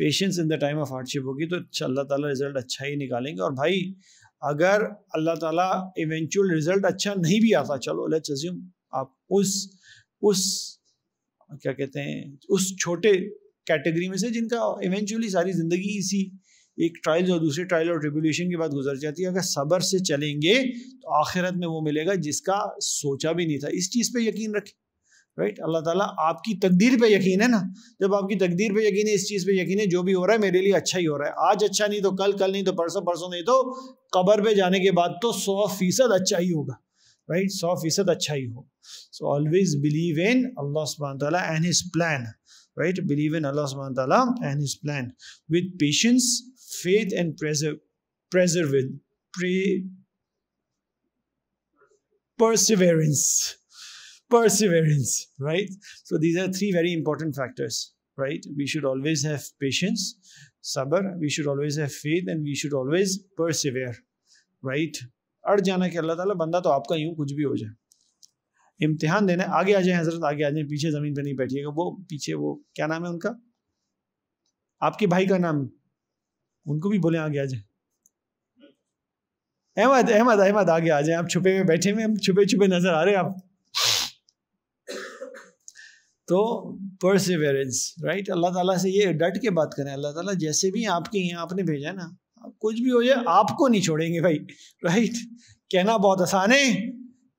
Patience in the time of hardship होगी तो अल्लाह ताला रिजल्ट अच्छा ही निकालेंगे. और भाई अगर अल्लाह ताला इवेंचुअल रिजल्ट अच्छा नहीं भी आता, चलो लेट्स अज्यूम आप उस क्या कहते हैं उस छोटे कैटेगरी में से जिनका इवेंचुअली सारी ज़िंदगी इसी एक ट्रायल और दूसरे ट्रायल और ट्रिब्यूलेशन के बाद गुजर जाती है, अगर सब्र से चलेंगे तो आखिरत में वो मिलेगा जिसका सोचा भी नहीं था. इस चीज़ पे यकीन रखें, राइट? अल्लाह ताला आपकी तकदीर पे यकीन है ना, जब आपकी तकदीर पे यकीन है, इस चीज़ पे यकीन है जो भी हो रहा है मेरे लिए अच्छा ही हो रहा है. आज अच्छा नहीं तो कल, कल नहीं तो परसों, परसों नहीं तो कब्र पे जाने के बाद तो 100% अच्छा ही होगा, राइट? 100% अच्छा ही हो. So always believe in Allah सुब्हानहू व तआला and his plan, right? Believe in Allah सुब्हानहू व तआला and his plan with patience, faith and perseverance, right? So these are three very important factors, right? We should always have patience, sabr, we should always have faith, and we should always persevere, right? अड़ जाना कि अल्लाह ताला बंदा तो आपका यूं कुछ भी हो जाए, इम्तिहान देना, आगे आ जाए हजरत, आगे आ जाए, पीछे जमीन पे नहीं बैठिएगा. वो पीछे वो क्या नाम है उनका, आपके भाई का नाम, उनको भी बोले आगे आ जाए. अहमद आगे आ जाए. आप छुपे हुए बैठे हुए, हम छुपे छुपे नजर आ रहे हैं आप. तो परसिवेरेंस, राइट? अल्लाह ताला से ये डट के बात करें. अल्लाह ताला जैसे भी आपके यहाँ आपने भेजा है ना, कुछ भी हो जाए आपको नहीं छोड़ेंगे भाई, राइट? कहना बहुत आसान है,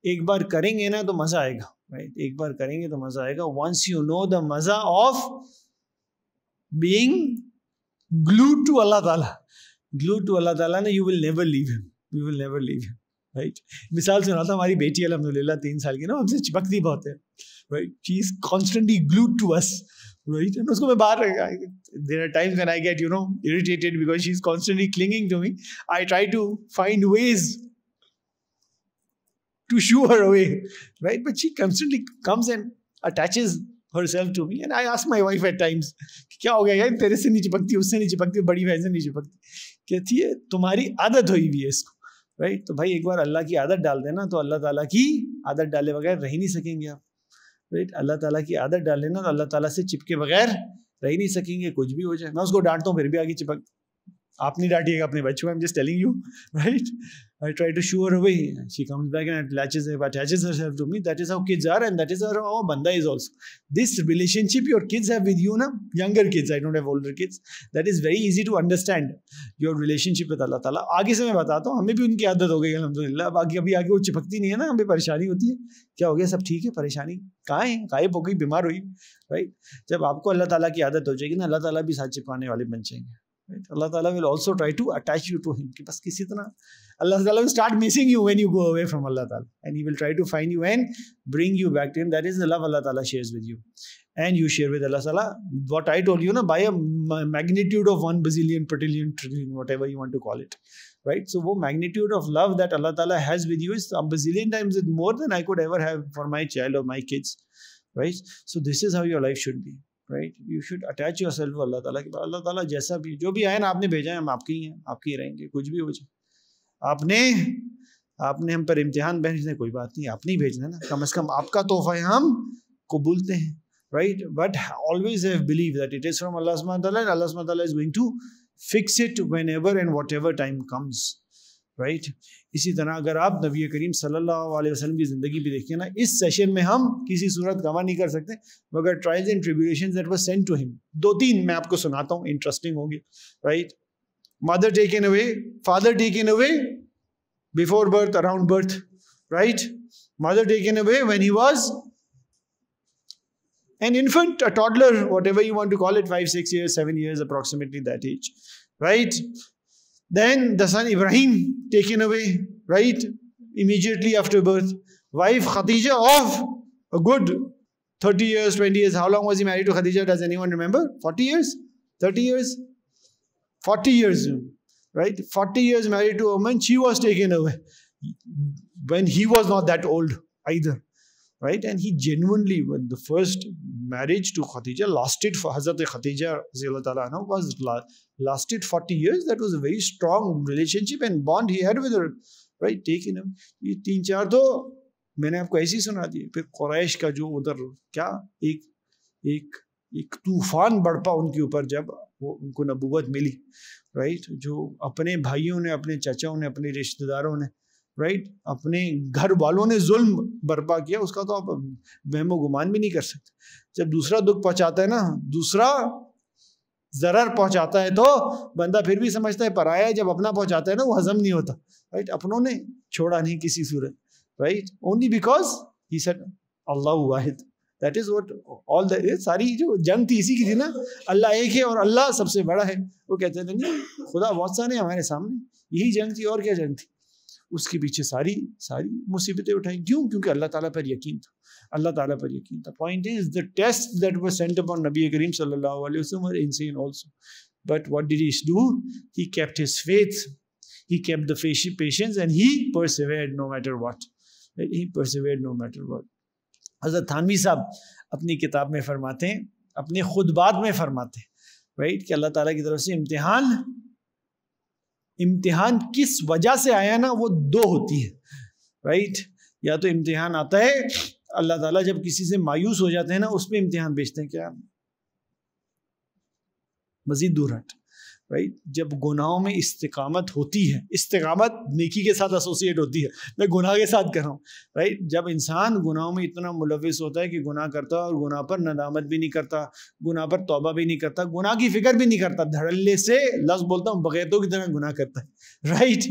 एक बार करेंगे ना तो मजा आएगा, राइट? एक बार करेंगे तो मजा आएगा. वंस यू नो द मजा of being glued to Allah Ta'ala ना, you will never leave him, right? मिसाल सुना था, हमारी बेटी अल्हम्दुलिल्लाह 3 साल की ना, हमसे चिपकती बहुत है, right? She is constantly glued to us, right? And उसको मैं बाहर, there are times when I get irritated because she's constantly clinging to me. I try to find ways to shoo her away, right? But she constantly comes and attaches herself to me, and I ask my wife at times, क्या हो गया यार, तेरे से नहीं चिपकती, उससे नहीं चिपकती, बड़ी बहन से नहीं चिपकती. कहती है तुम्हारी आदत हुई हुई है इसको, राइट? तो भाई एक बार अल्लाह की आदत डाल देना तो अल्लाह ताला की आदत डाले बगैर रह ही नहीं सकेंगे आप, राइट? अल्लाह ताला की आदत डाल लेना तो अल्लाह ताला से चिपके बगैर रह ही नहीं सकेंगे, कुछ भी हो जाए. मैं उसको डांटता हूँ फिर भी आगे चिपक, आप नहीं डांटिएगा अपने बच्चों को, I am just telling you, right? I try to shoo her away. She comes back and attaches herself to me. That is how kids are, and that is how our banda is also. This relationship your kids have with you, na, younger kids, I don't have older kids, that is very easy to understand. Your relationship with Allah Ta'ala. आगे से मैं बताता हूँ, हमें भी उनकी आदत हो गई अल्हम्दुलिल्लाह. बाकी अभी आगे वो चिपकती नहीं है ना, हमें परेशानी होती है. क्या हो गया, सब ठीक है, परेशानी कहाँ है, गायब हो गई, बीमार हुई, राइट? जब आपको अल्लाह ताला की आदत हो जाएगी ना, अल्लाह ताला भी साथ चिपकाने वाले बन जाएंगे. Right? Allah Ta'ala will also try to attach you to Him. कि बस किसी तरह Allah Ta'ala will start missing you when you go away from Allah Ta'ala, and He will try to find you and bring you back to Him. That is the love Allah Ta'ala shares with you, and you share with Allah Ta'ala. What I told you, na, by a magnitude of 1 bazillion, trillion, whatever you want to call it, right? So, वो magnitude of love that Allah Ta'ala has with you is a bazillion times more than I could ever have for my child or my kids, right? So, this is how your life should be. Right? You should attach yourself to Allah Ta'ala. Allah Ta'ala जैसा भी जो भी आए ना, आपने भेजा है, हम आपके ही हैं, आपके ही रहेंगे, कुछ भी हो जाए. आपने हम पर इम्तिहान भेजने, कोई बात नहीं, आपने ही भेजना ना, कम से कम आपका तोहफा है, हम कबूलते हैं, right? But always have believed that it is from Allah Subhanahu wa Ta'ala, and Allah Subhanahu wa Ta'ala is going to fix it whenever and whatever time comes, right? इसी तरह अगर आप नबी करीम सल्लल्लाहु अलैहि वसल्लम की ज़िंदगी भी देखिए ना, इस सेशन में हम किसी सूरत गवाह नहीं कर सकते मगर trials and tribulations that were sent to him. 2-3 मैं आपको सुनाता हूँ, इंटरेस्टिंग होगी, right? Mother taken away, father taken away before birth, around birth, right? Mother taken away when he was an infant, a toddler, whatever you want to call it, 5, 6 years, 7 years, approximately that age, right? Then the son Ibrahim taken away, right? Immediately after birth. Wife Khadija of a good 30 years, 20 years. How long was he married to Khadija? Does anyone remember? 40 years? 30 years? 40 years, right? 40 years married to a woman. She was taken away when he was not that old either, right? And he genuinely, when the first marriage to Khadija lasted for Hazrat Khadija was lasted 40 years. That was a very strong relationship and bond he had with her, right? Taking him. ये 3-4 तो मैंने आपको ऐसी सुना दी. फिर कुरैश का जो उधर क्या एक तूफान बढ़पा उनके ऊपर जब वो उनको नबूवत मिली, राइट? जो अपने भाइयों ने, अपने चाचाओं ने, अपने रिश्तेदारों ने, राइट, अपने घर वालों ने जुल्म बर्पा किया, उसका तो आप वहमो गुमान भी नहीं कर सकते. जब दूसरा दुख पहुंचाता है ना, दूसरा जरर पहुंचाता है तो बंदा फिर भी समझता है पराया है. जब अपना पहुंचाता है ना, वो हजम नहीं होता, राइट? अपनों ने छोड़ा नहीं किसी सूरत, right? Only because he said Allah वाहिद. That is what all the सारी जो जंग थी इसी की थी ना, अल्लाह एक है और अल्लाह सबसे बड़ा है. वो कहते थे नहीं, खुदा बहुत सारे हमारे सामने, यही जंग थी और क्या जंग थी. उसके पीछे सारी मुसीबतें उठाई. क्यों? क्योंकि अल्लाह ताला पर यकीन था, अल्लाह ताला पर यकीन था. Point is the test that was sent upon नबी करीम सल्लल्लाहु अलैहि वसल्लम were insane also. But what did he do? He kept his faith, he kept the patience, and he persevered no matter what. He persevered no matter what. हज़रत थानवी साहब अपनी किताब में फरमाते हैं, अपने खुतबात में फरमाते हैं, राइट, कि अल्लाह ताला की तरफ से इम्तिहान किस वजह से आया ना, वो 2 होती है, राइट? या तो इम्तिहान आता है, अल्लाह ताला जब किसी से मायूस हो जाते हैं ना, उसमें इम्तिहान भेजते हैं, क्या मजीद दूर हट, राइट? जब गुनाहों में इस्तिकामत होती है, इस्तिकामत नेकी के साथ एसोसिएट होती है, मैं गुनाह के साथ कर रहा हूँ, राइट? जब इंसान गुनाहों में इतना मुलविस होता है कि गुनाह करता है और गुनाह पर नदामत भी नहीं करता, गुनाह पर तौबा भी नहीं करता, गुनाह की फिक्र भी नहीं करता, धड़ल्ले से लफ्ज़ बोलता हूँ, बगैरतों की तरह गुनाह करता है, राइट?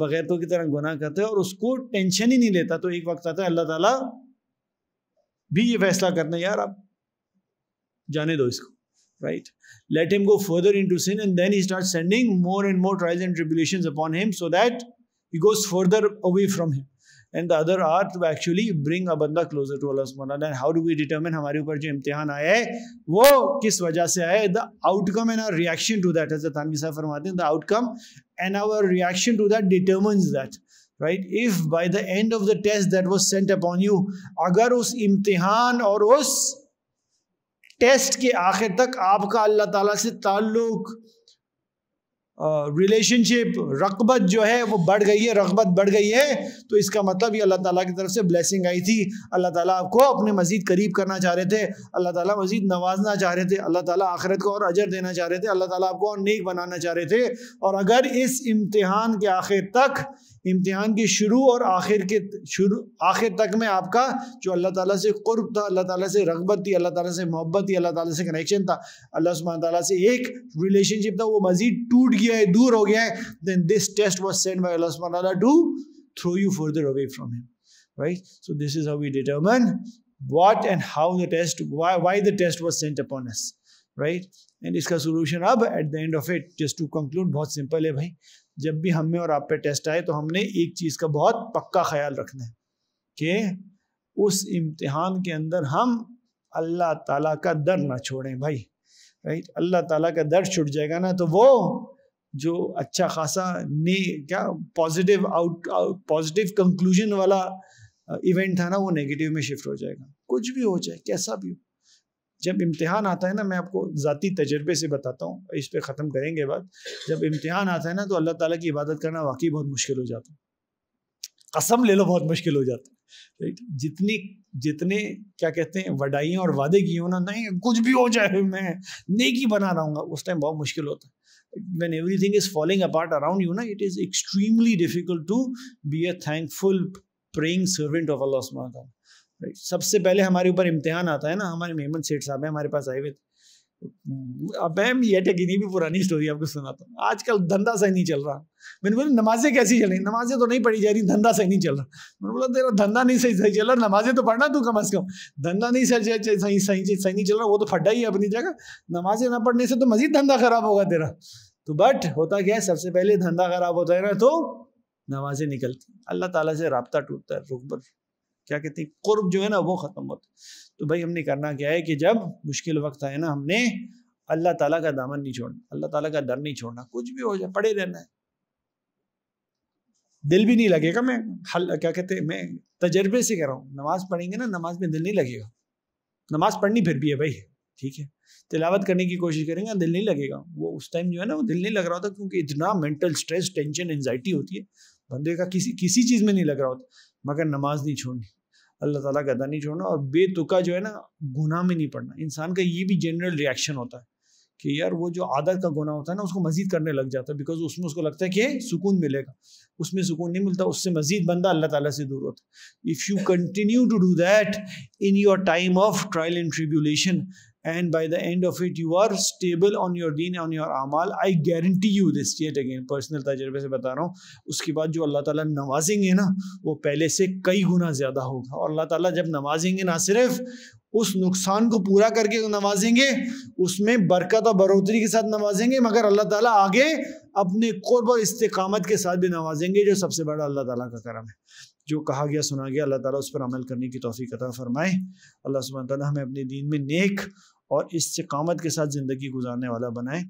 बगैरतों की तरह गुनाह करता है और उसको टेंशन ही नहीं लेता. तो एक वक्त आता है अल्लाह ताला भी ये फैसला करना है, यार आप जाने दो इसको, right? Let him go further into sin, and then he starts sending more and more trials and tribulations upon him so that he goes further away from him. And the other are to actually bring a banda closer to Allah subhanahu wa ta'ala. And how do we determine हमारे ऊपर जो इम्तिहान आया है वो किस वजह से आया है? The outcome and our reaction to that, as the Tanvi Sahib फरमाते हैं, the outcome and our reaction to that determines that, right? If by the end of the test that was sent upon you, अगर उस इम्तिहान और उस test के आखिर तक आपका अल्लाह ताला से ताल्लुक रिलेशनशिप, रग़बत जो है वो बढ़ गई है, रग़बत बढ़ गई है, तो इसका मतलब ये अल्लाह ताला की तरफ से ब्लेसिंग आई थी। अल्लाह ताला आपको अपने मज़ीद करीब करना चाह रहे थे, अल्लाह ताला मज़ीद नवाजना चाह रहे थे, अल्लाह ताला आखिरत को और अजर देना चाह रहे थे, अल्लाह ताला आपको और नेक बनाना चाह रहे थे। और अगर इस इम्तिहान के आखिर तक, इम्तिहान के शुरू और आखिर तक में आपका जो अल्लाह ताला से क़ुर्ब था, अल्लाह ताला से रग़बत थी, अल्लाह ताला से मोहब्बत थी, अल्लाह ताला से कनेक्शन था, अल्लाह सुब्हानहू ताला से एक रिलेशनशिप था, वो मज़ीद टूट गया है, दूर हो गया है, then this test was sent by Allah subhanahu wa ta'ala to throw you further away from him, right? So this is how we determine what and how the test, why the test was sent upon us, right? And इसका solution अब at the end of it, just to conclude, बहुत simple है भाई। जब भी हमें और आप पे टेस्ट आए तो हमने एक चीज़ का बहुत पक्का ख्याल रखना है कि उस इम्तिहान के अंदर हम अल्लाह ताला का डर ना छोड़ें भाई, राइट? अल्लाह ताला का डर छूट जाएगा ना तो वो जो अच्छा खासा पॉजिटिव कंक्लूजन वाला इवेंट था ना, वो नेगेटिव में शिफ्ट हो जाएगा। कुछ भी हो जाए, कैसा भी हो, जब इम्तिहान आता है ना, मैं आपको ज़ाती तजर्बे से बताता हूँ, इस पे ख़त्म करेंगे बात। जब इम्तिहान आता है ना तो अल्लाह ताला की इबादत करना वाकई बहुत मुश्किल हो जाता है, कसम ले लो बहुत मुश्किल हो जाता है, राइट? जितने क्या कहते हैं वडाइयाँ और वादे किए हो ना, नहीं कुछ भी हो जाए मैं नेकी बना रहूँगा, उस टाइम बहुत मुश्किल होता है। When everything is falling apart around you, ना, it is extremely difficult to be a thankful praying servant of Allah subhanahu wa ta'ala, right? सबसे पहले हमारे ऊपर इम्तिहान आता है ना, हमारे मेमन सेठ साहब है हमारे पास आए हुए थे। अब मैं ये टेकिनी भी पुरानी स्टोरी आपको सुनाता हूँ। आजकल धंधा सही नहीं चल रहा। मैंने बोला नमाजें कैसी चल रही? नमाजें तो नहीं पढ़ी जा रही, धंधा सही नहीं चल रहा। मैंने बोला तेरा धंधा नहीं सही चल रहा, नमाजें तो पढ़ना तू कम अज कम। धंधा नहीं सही नहीं चल रहा, वो तो फटा ही है अपनी जगह। नमाजें ना पढ़ने से तो मजीद धंधा खराब होगा तेरा। तो बट होता क्या है, सबसे पहले धंधा खराब होता है ना तो नमाजें निकलती, अल्लाह ताला से राब्ता टूटता है, रुग़बत क्या कहते हैं, क़ुर्ब जो है ना वो ख़त्म होता है। तो भाई हमने करना क्या है कि जब मुश्किल वक्त आए ना, हमने अल्लाह ताला का दामन नहीं छोड़ना, अल्लाह ताला का डर नहीं छोड़ना। कुछ भी हो जाए पड़े रहना है, दिल भी नहीं लगेगा। मैं क्या कहते हैं, मैं तजर्बे से कह रहा हूँ, नमाज पढ़ेंगे ना, नमाज में दिल नहीं लगेगा। नमाज पढ़नी फिर भी है भाई, ठीक है, तिलावत करने की कोशिश करेंगे, दिल नहीं लगेगा। वो उस टाइम जो है ना वो दिल नहीं लग रहा होता, क्योंकि इतना मेंटल स्ट्रेस, टेंशन, एंजाइटी होती है बंदे का, किसी चीज़ में नहीं लग रहा होता। मगर नमाज नहीं छोड़नी, अल्लाह ताला का अदा नहीं छोड़ना, और बेतुका जो है ना गुनाह में नहीं पड़ना। इंसान का ये भी जनरल रिएक्शन होता है कि यार वो जो आदत का गुनाह होता है ना, उसको मजीद करने लग जाता है, बिकॉज उसमें उसको लगता है कि सुकून मिलेगा। उसमें सुकून नहीं मिलता, उससे मजीद बंदा अल्लाह ताला से दूर होता है। If you continue to do that in your time of trial and tribulation, and by the end of it you are stable on your deen, on your amal, I guarantee you this, yet again personal तजर्बे से बता रहा हूँ, उसके बाद जो अल्लाह ताला नवाजेंगे ना वो पहले से कई गुना ज़्यादा होगा। और अल्लाह ताला जब नवाजेंगे ना सिर्फ उस नुकसान को पूरा करके नवाजेंगे, उसमें बरकत और बढ़ोतरी के साथ नवाजेंगे, मगर अल्लाह ताला आगे अपने क़ुर्ब और इस्तिकामत के साथ भी नवाजेंगे, जो सबसे बड़ा अल्लाह ताला का करम है। जो कहा गया सुना गया, अल्लाह ताला उस पर अमल करने की तौफीक अता फरमाए। अल्लाह सुब्हानहू व तआला हमें अपने दीन में नेक और इस्तिकामत के साथ ज़िंदगी गुजारने वाला बनाए।